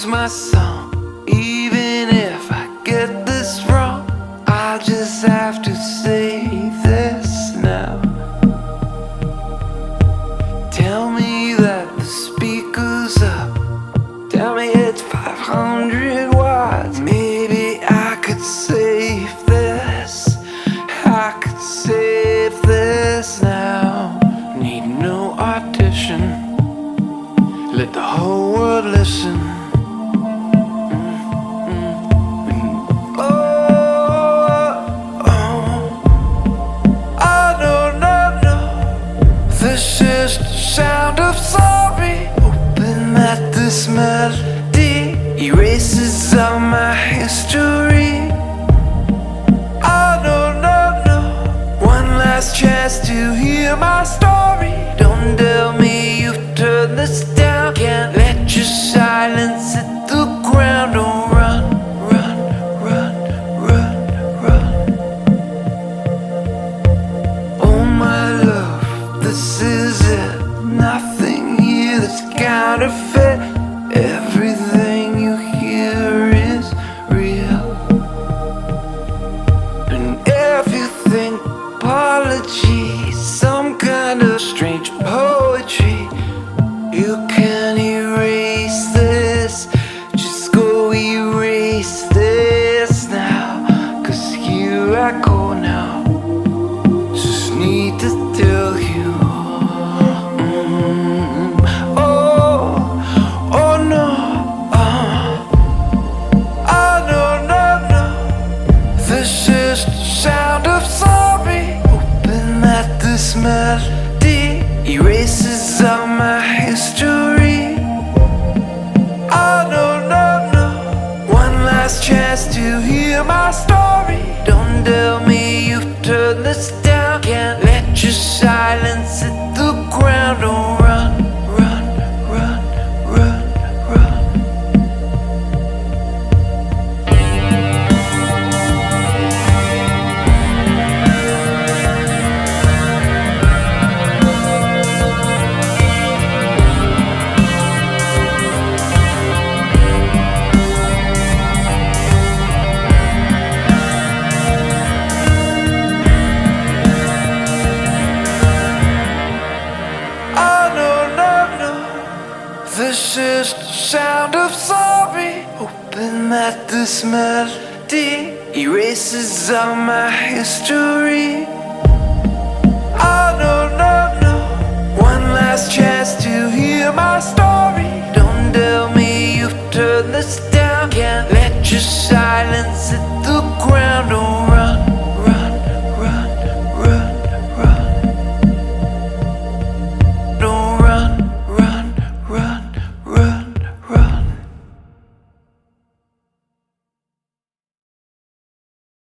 lose my song. Even if I get this wrong, I just have to say this now. Tell me that the speaker's up. Tell me it's 500 watts. Maybe I could save this. I could save this now. Need no audition. Let the whole world listen. This is the sound of sorry. Hoping that this melody erases all my history. Oh no. One last chance to hear my story. Don't tell me you've turned this down. Can't let your silence hit the ground. Don't run. Oh my love, this is it. Nothing here that's counterfeit. Everything you hear is real. And if you think apology is some kind of strange poetry, you can erase this. Just go erase this now. 'Cause here I go now. Just need to tell you. Oh no. This is the sound of sorry. Hoping that this melody erases all my history. Oh no. One last chance to hear my story. Don't tell me you've turned this down. Can't let your silence hit the ground. Don't run. This is the sound of sorry. Hoping that this melody erases all my history.